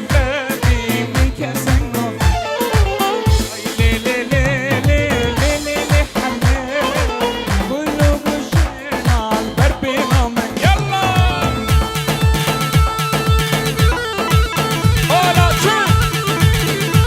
فادي من كاس النور لي لي لي لي لي لي لي حمام قلوب وجهنا عالبرب نومك يلا هلا شوف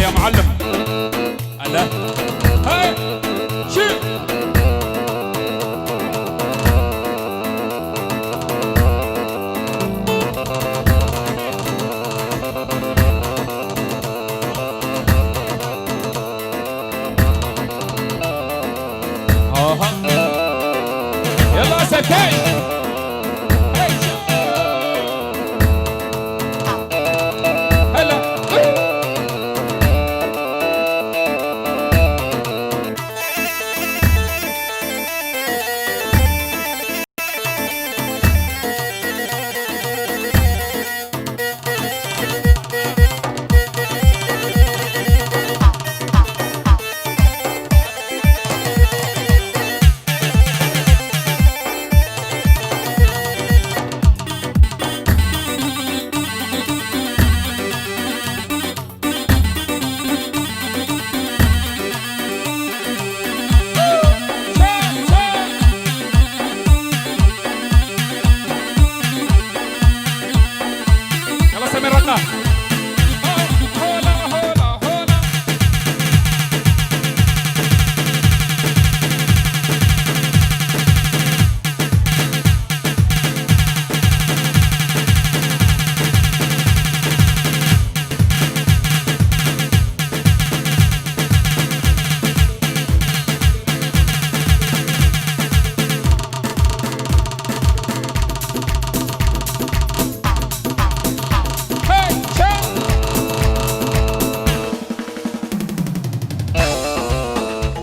يا معلم هلا هاي شو يلا سكاي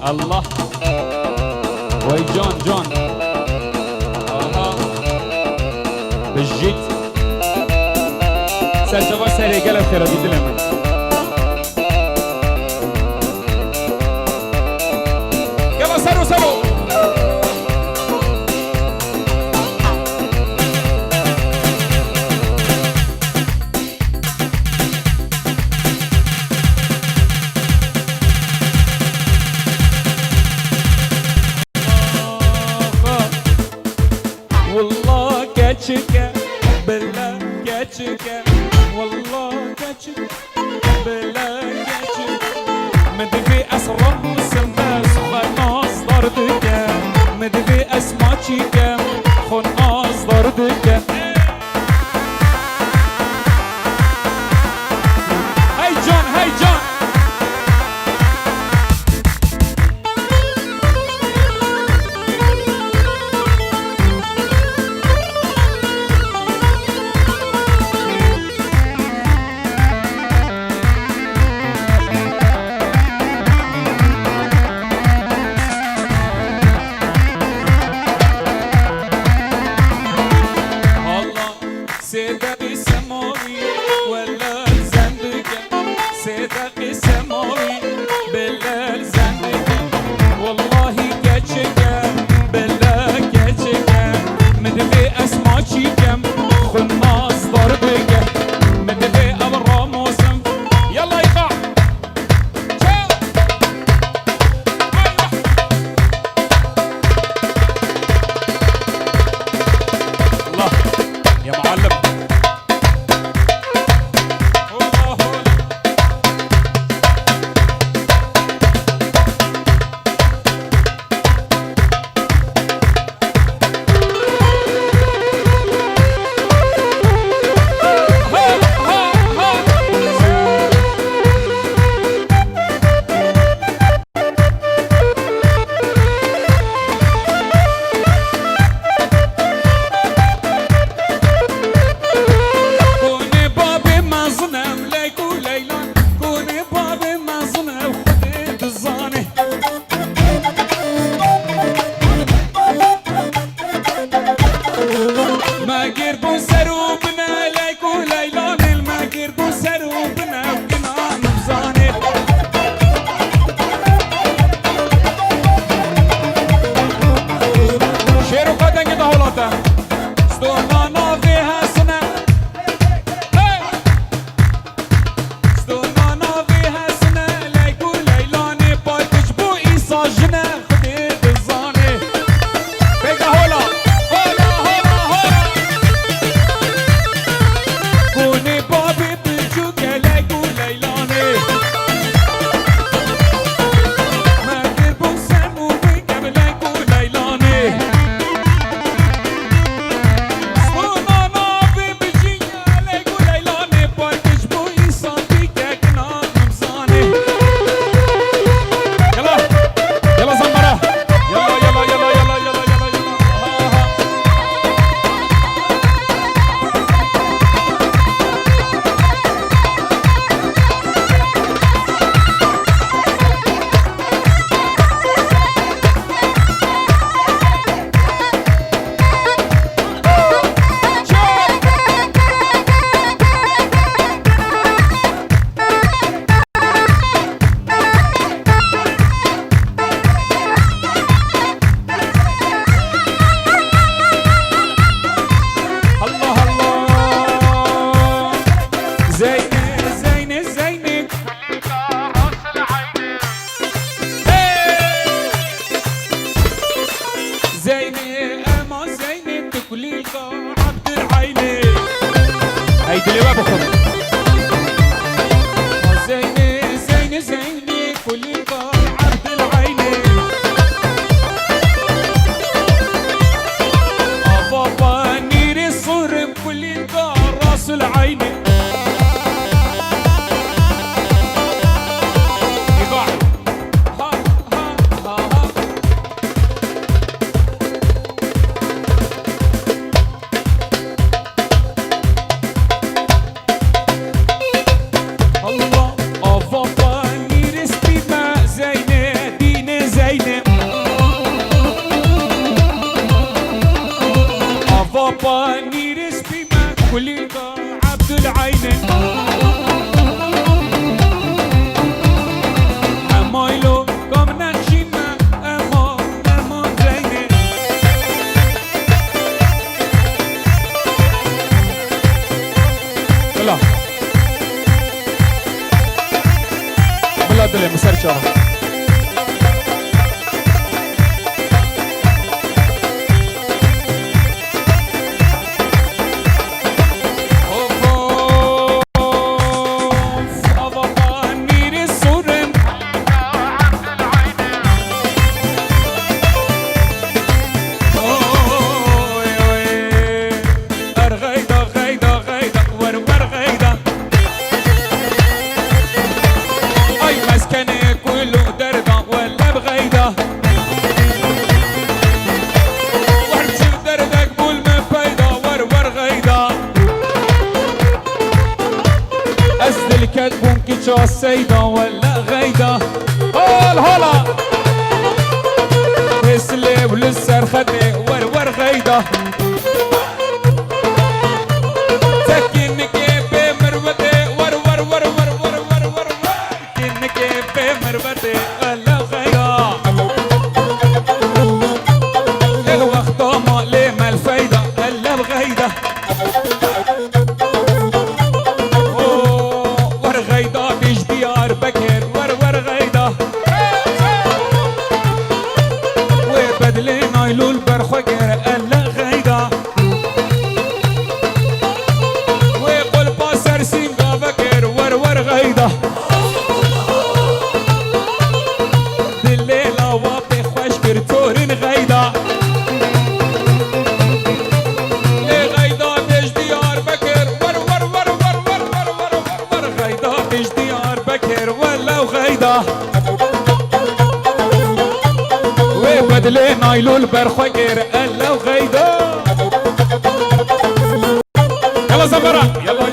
الله وي جون جون بالجيت سالتوا سالي قال الخير دي دلما يلا سروا سروا والله كاتشكا بالله كاتشكا والله كاتشكا بالله كاتشكا مدفي أسرار السماس خناص دردكا مدفي أسماتشكا خناص دردكا هاي جون هاي جون دليوه بخد زيني زيني زيني كل البار عبد العيني بابا نيري الصرم كل البار راس العيني بابا نيرس بما كل عبد العين حمايلو قام نشينا اما زيني يلا بلا دلي مسرشة كاتبون كيتشا السيدة ولا غيدة هلا تسلي ولسر خدي ور غيدة تكينك بمربتي ور كينك بمربتي ولا غيدة الوقت ما لي ما الفايدة الا بغيدة بكر ور غيدا وبدلنا يلول برخجر الا غيدا وقل باسر سينغا بكر ور غيدا دليلا وابي خوش كرتورين غيدا لغيدا بيش ديار بكر ور غيدا بيش ديار بكر ولا وغيدا وبدلنا يلول برخجر الا وغيدا يلا زمرة يلا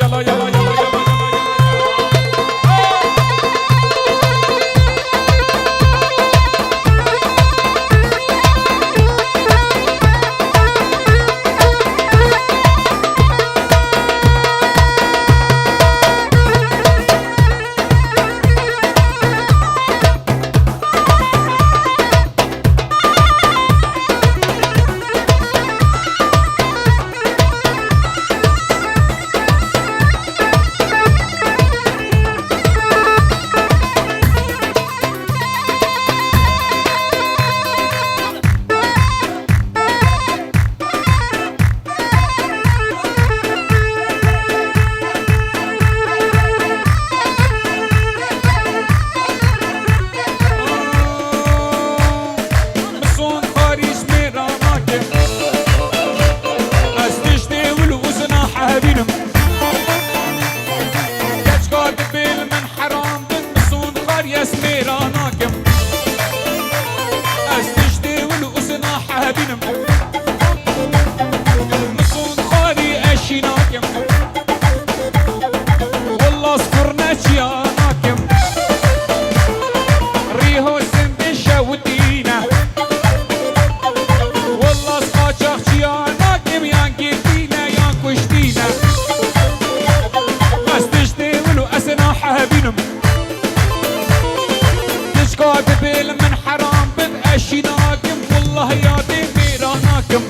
من حرام بتأشيناكم والله يا دي ميراناكم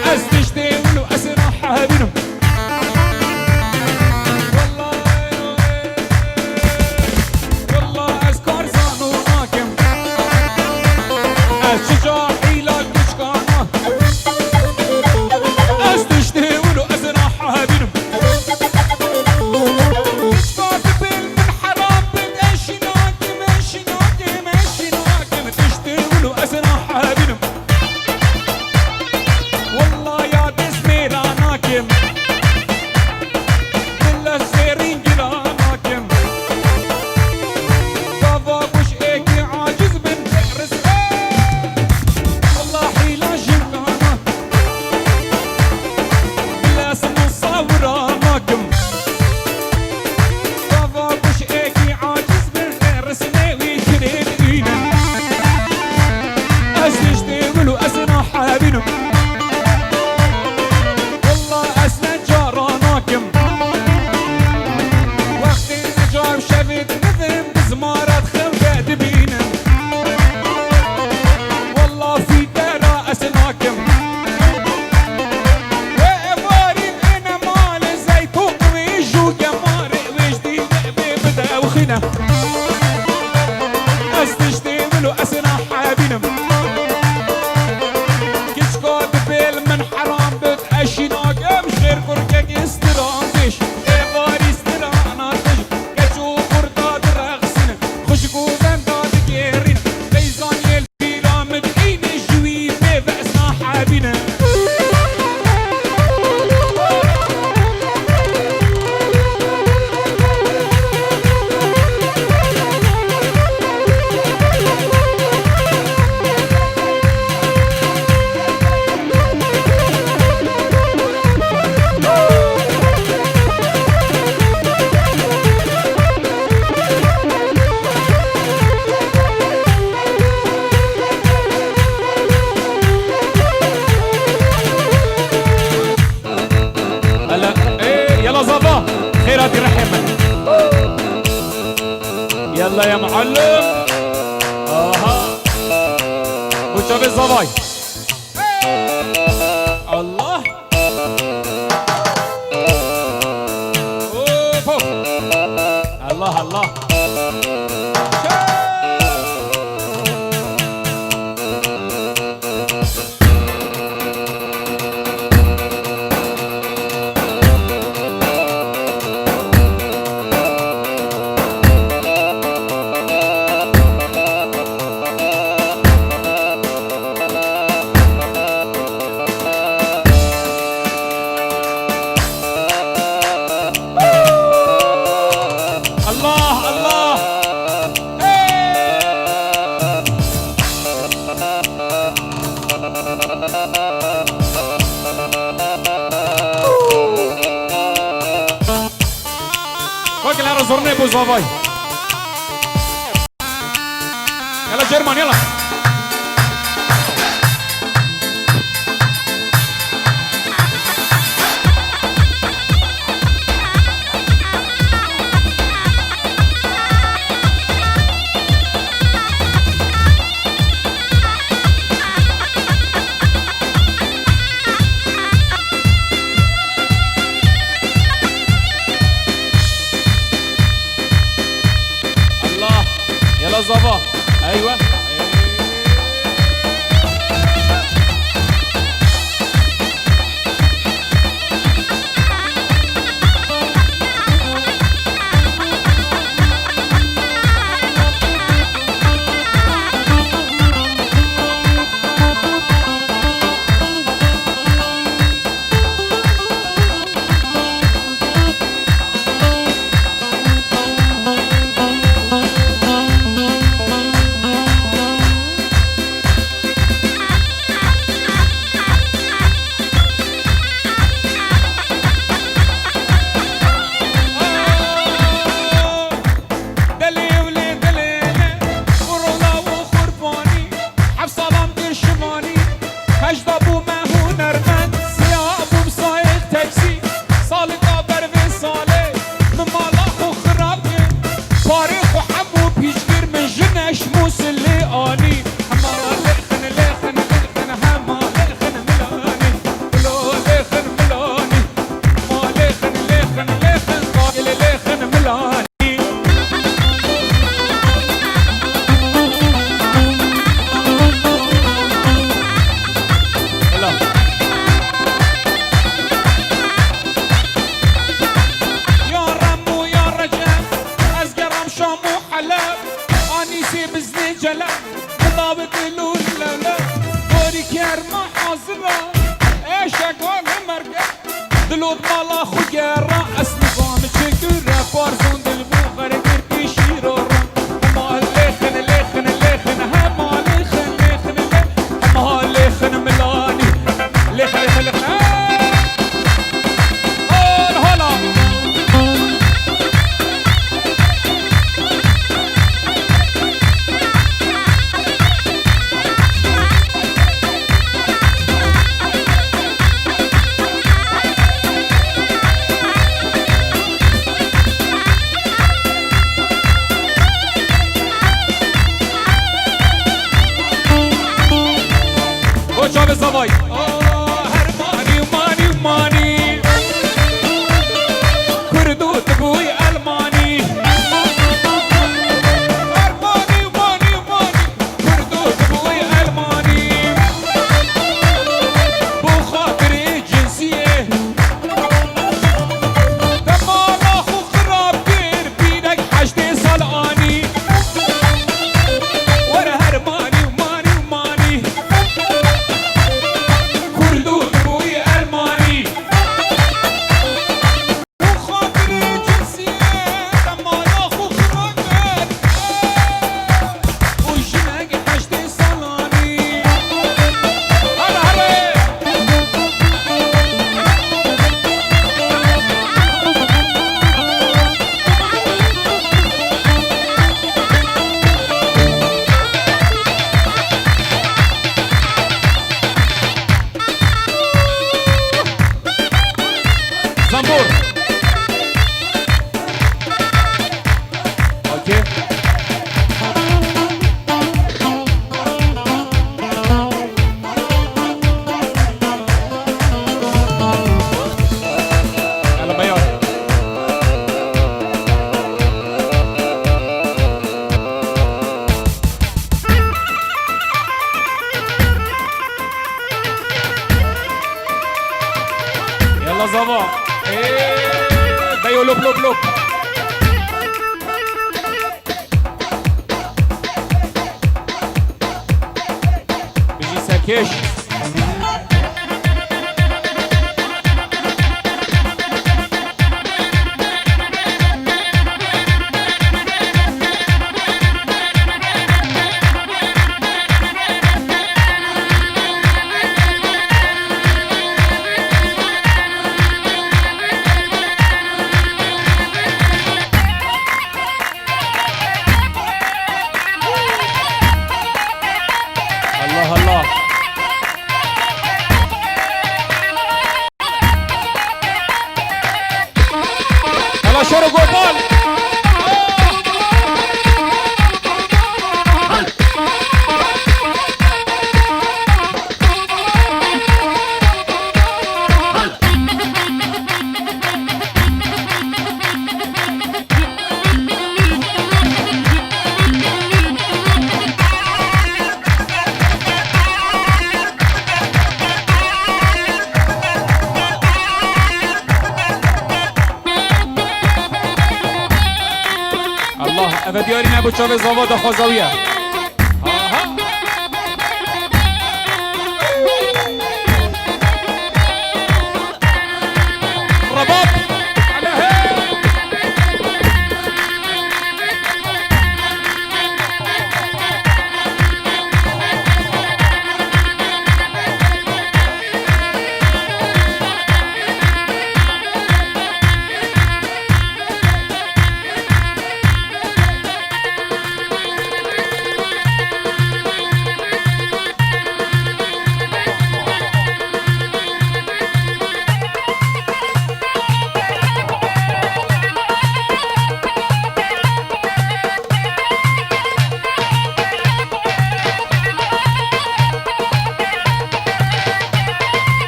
أزدشتي ولو أسرح هبينهم والله ميلادي رحمك. يلا يا معلم. اها وشوف الزباين. الله اوف الله الله. فوق على زرني ابو زافاي. يلا جيرمان يلا. يلا زافا ايوه. دلود مالا خويا رأس نظام تشكر بارزون دلبو غرقر في شيرور ما لخن لخن لخن هما لخن لخن لخن ما لخن ملاني لخن لخن لخن هلا بلوک بلوک بلوک بيجي سركش الله الله هلا شورو قوبال الله افا دیاری نبود چاوه زواد خوزاویه آها رباب عليه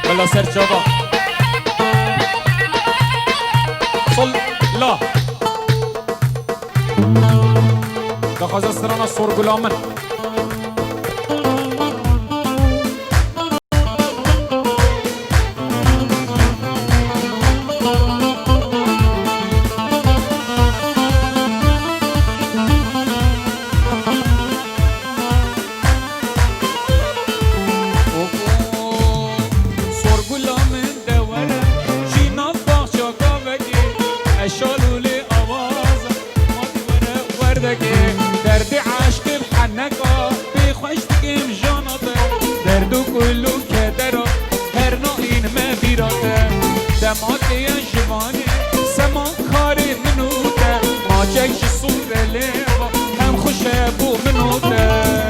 بلا سر جابا صل لا دخوز استرانا سورگلامن شالولي آواز مادي وردكي درد عشق بحنكا بخوش بكم جانتا دردو كلو كدرا هر نوعين ما بيراتا دمات يا جواني سما كاري منوتا ما جاكش صورة ليبا هم خشابو منوتا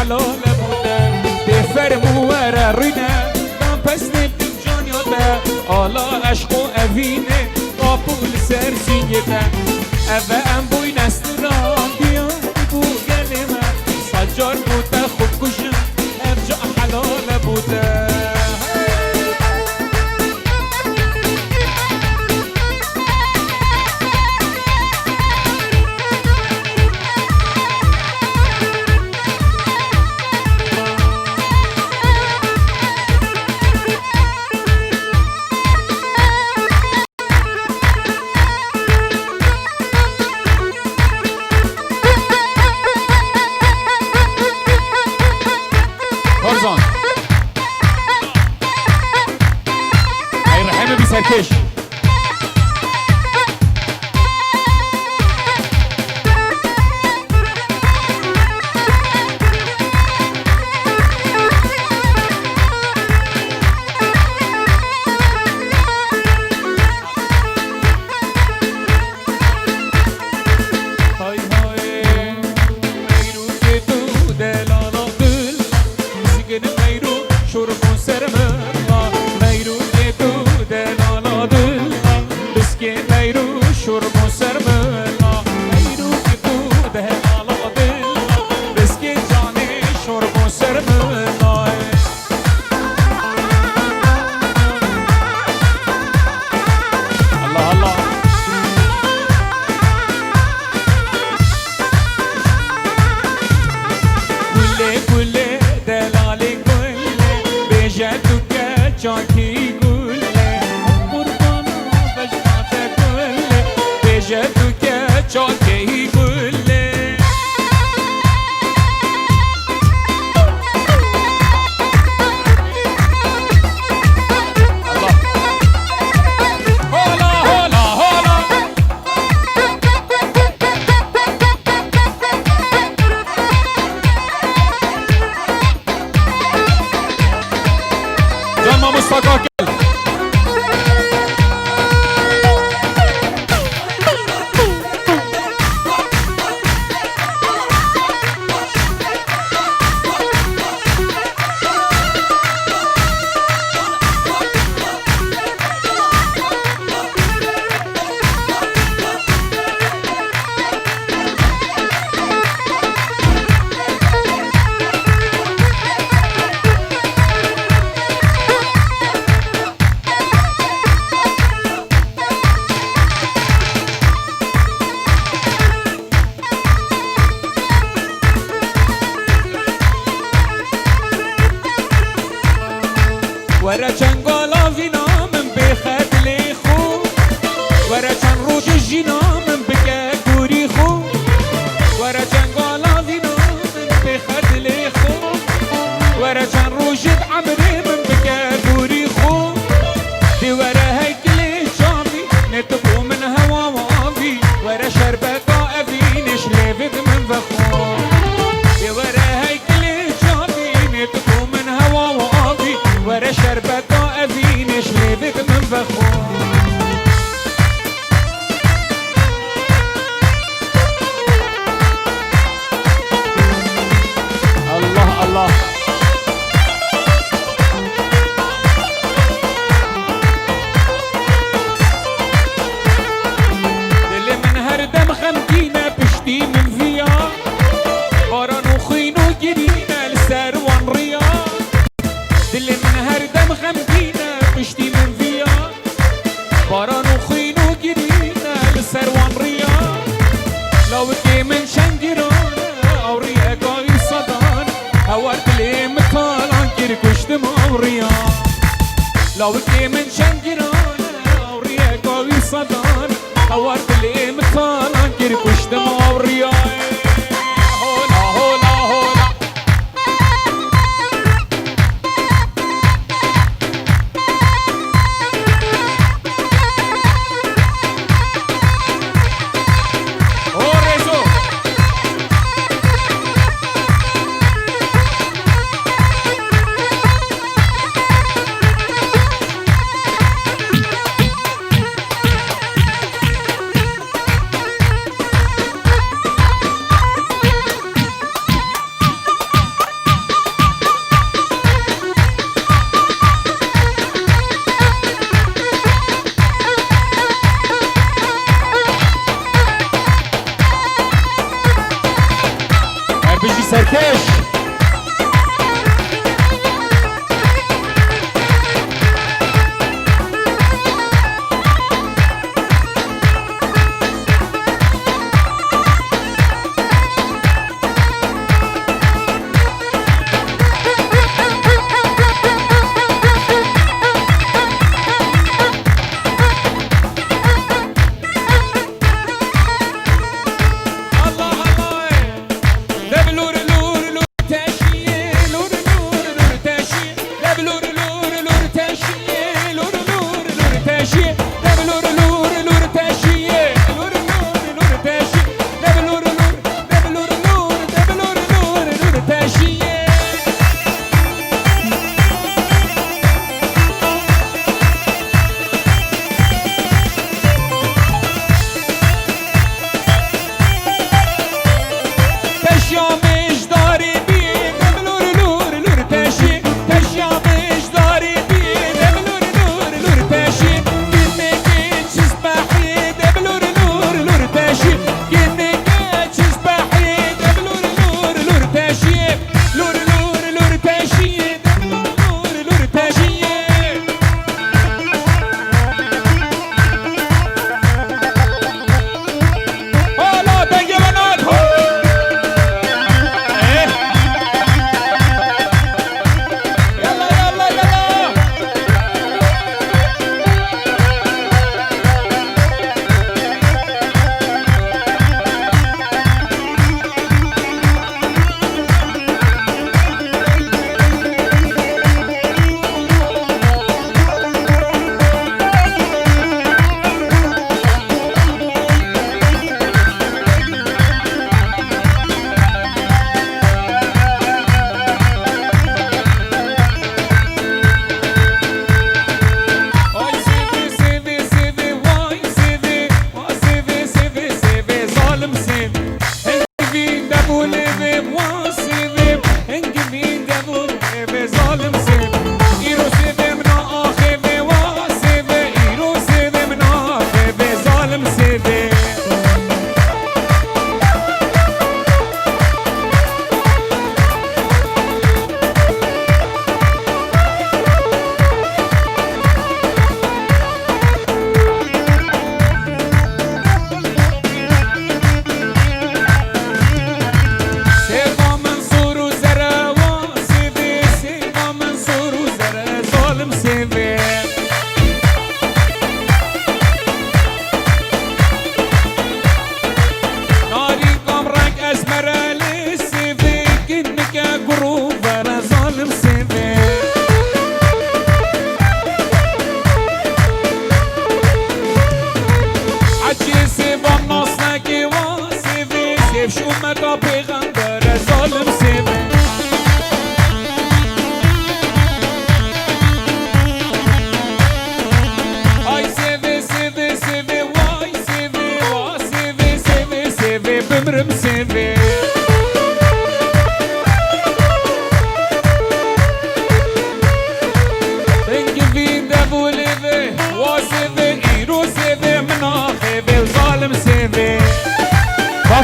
حلال بوده بفرمو ورا ریده دم پس نبدیم جان یاده آلا عشق و اوینه آپول سر سینگیده اوه ام بوی نستران بیان بو گلیمه سجار بوده خود کشم افجا حلال بوده سرکش شور کن سر من میرو تو دلالا كرمناي الله الله كله دلالي كله بجدك جاكي كله قربانا بجناته كله بجدك جاكي كله مصطفى ورا جنگالا وینا من بخد لی خو ورا جن روش جینا من بگه گوری خو ورا جنگالا وینا من بخد لی خو ورا جن روش عمری من بگه گوری خو دی ورا هیکلی جامی نتبو من هوا وابی ورا شربتا ابینش لیبد من بخو دی ورا هیکلی جامی نتبو من هوا وابی ورا شربتا ابینش لیبد من بخو الله الله دل من هر دم خمگینه پشتی من فیا باران و خوین و گرینه لسر وان ریا دل من هر دم غمگینه پشتی من فیا باران و خوین و گرینه لسر وان ریا لاوکی من شنگرانه او ریا گاوی صدان هوار دلی مطالان گر کشتم او ریا لاوکی من شنگرانه او ریا گاوی صدان هوار دلی مطالان گر کشتم او ریا سرکش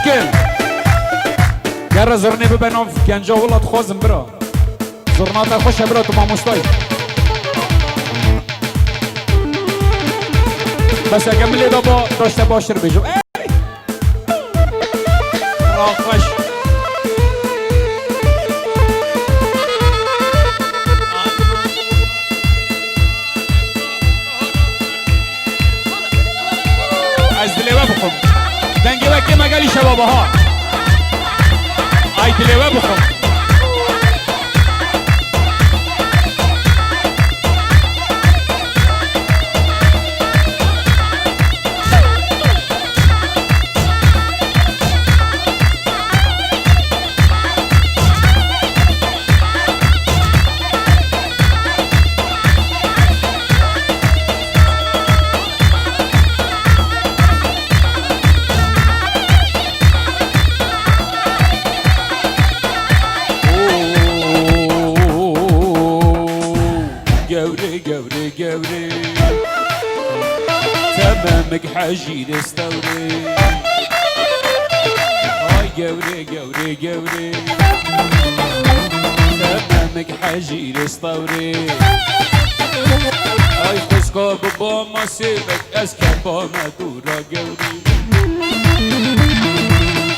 مشكل قرر زرني ببنوف كان جو والله تخوزم برا زرناتا خوش برا تو ما مستوي بس اكمل لي دابا داشته باشر بيجو راقش از دلوه بخم دنگی وکی مگلی شبابه ها ای دلوه بخم تمامك حاجي نستوري هاي قوري قوري قوري تمامك حاجي نستوري هاي خسكو بابا ما سيبك اسكبا ما دورا قوري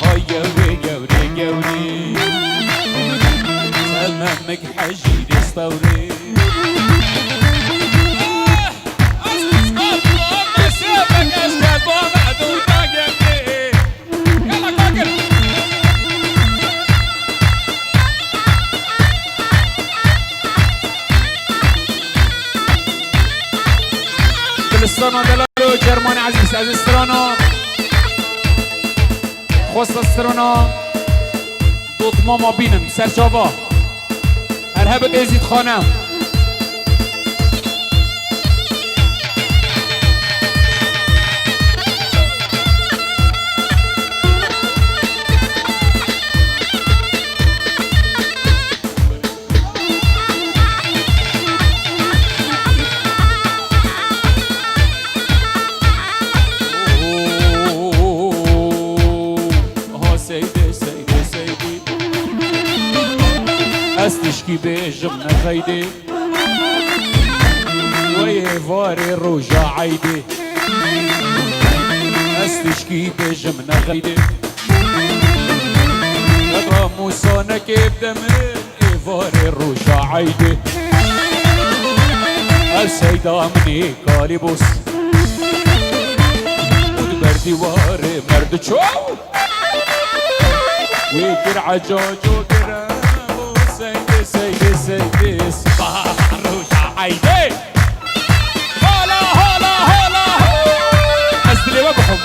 هاي قوري قوري قوري تمامك حاجي نستوري السترانا دلالو جرماني عزيز عزيز السترانا خوست السترانا دوت ماما بينم سرچاوا ارهبت ازيد خانم استشكي بجمنا غيدي ويفاري الرجع عيدي استشكي بجمنا غيدي يا موسانا كيف دمر ايفاري الرجع عيدي السيدة مني كاليبوس ودبردي واري مرد شو ويكر عجاجو كرا سيدي سيدي صباح الرجع عيدي هلا هلا هلا أزدلي وبحب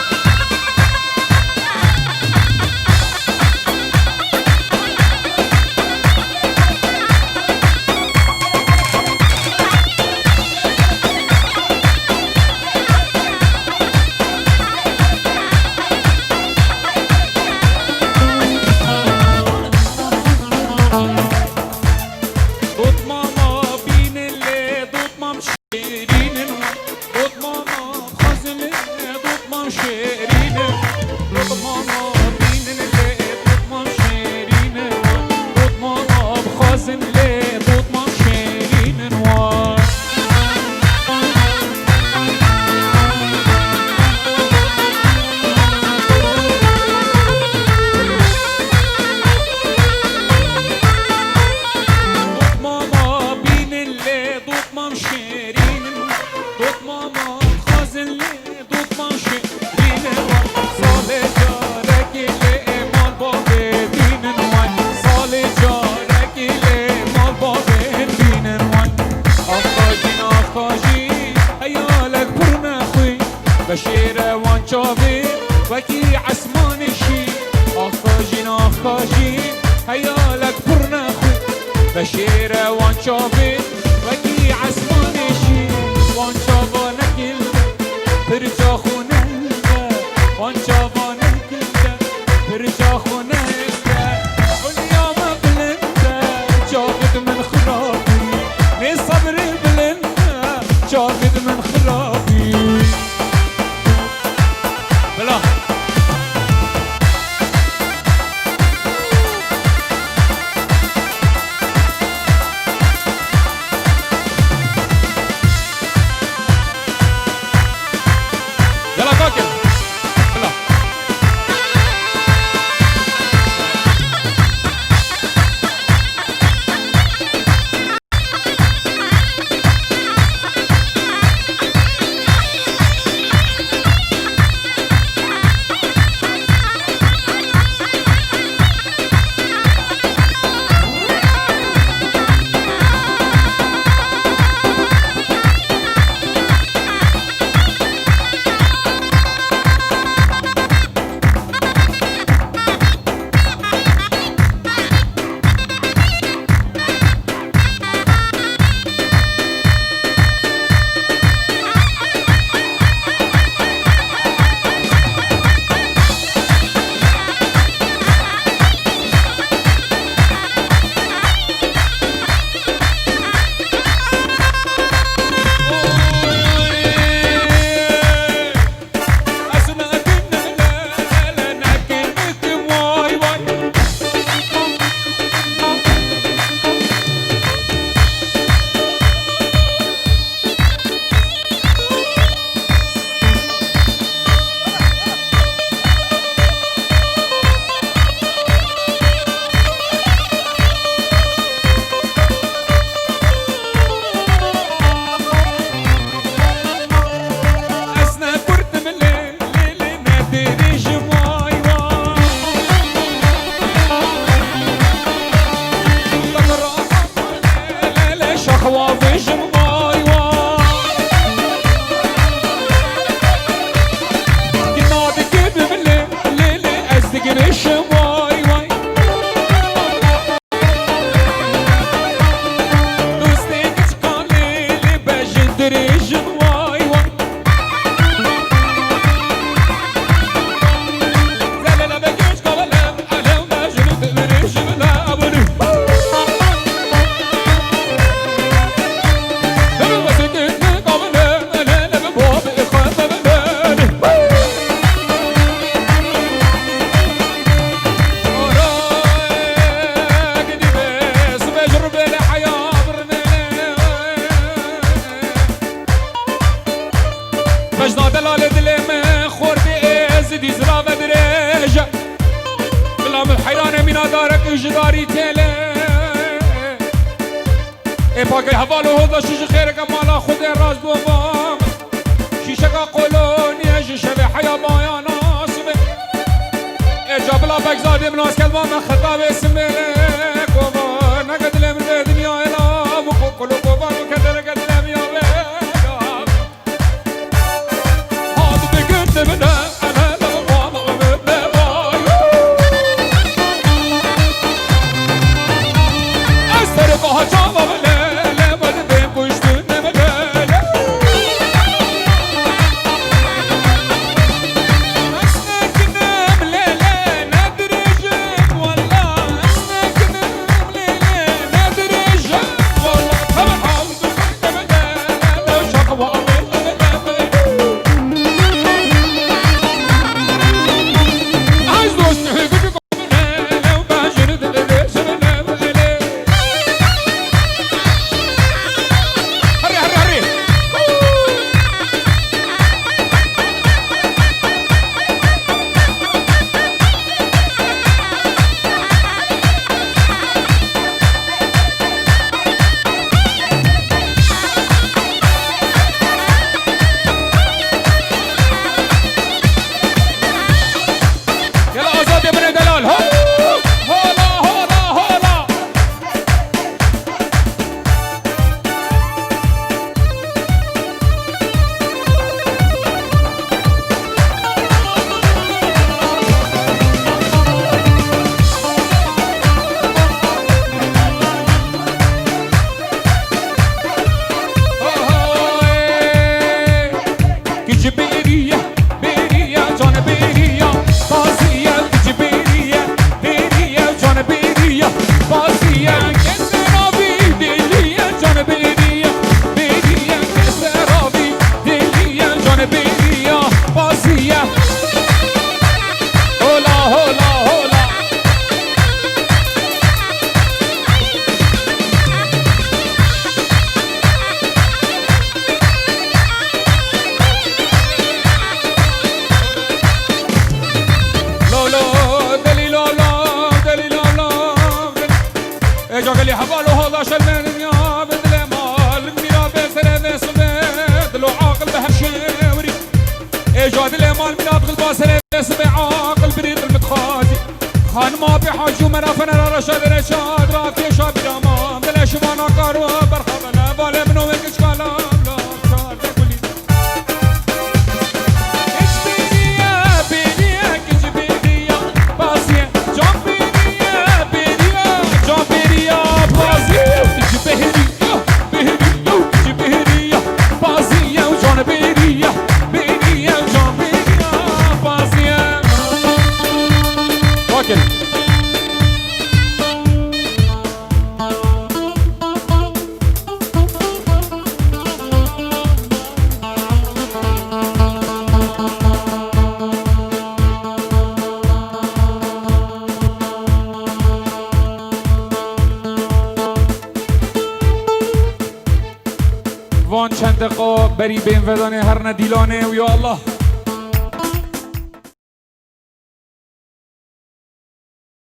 بشيرة وانشافي وكي عسمان الشي اخاجين اخاجين هيالك برناخي بشيرة وانشافي وكي عسمان الشي وانشافا نكلتا برجاخو نلتا وانشافا نكلتا برجاخو نلتا عليا ما بلنتا جاقد من خرابي لي صبر بلنتا جاقد من خرابي وافجم واي واي قنادك بملي ليلي أزدق بشم واي واي دوستك تقال ليلي بجد ريجم واي واي زلنا بكيش قبلم أنا وبجد ريجم لا أبني مجنى دلال دلم خورد ازدي زرا بدرجة بلام الحيران من دارك جداري تله ای پاکی حوالو هدا شیش خیرک مالا خود راز دوام شیشکا قولونی جشب حیا بایا ناسبه ای جابلا بگزادی مناس کلمان من خطاب اسمه کوبا نگد لمن دنیا الا وقو کلو کوبا وکدر گد لم یا ویگا هاد بگرد بنا انا لبقام ببای استرقها جاوا بله جاكلي حبالو هذا شلن يا بدل مال ميرا بسر بسبد لو عاقل بهالشوري اجاد المال من ادخل بسر بسبع عاقل بريد المتخازي خان ما بحاج ومرافنا رشاد رشاد راكي شاب دمام بلاش ما نقارو برخبنا بالا منو مكش كلام لا صار تقولي وان چند دقیقه بری بین ودانه هر ندیلانه و یا الله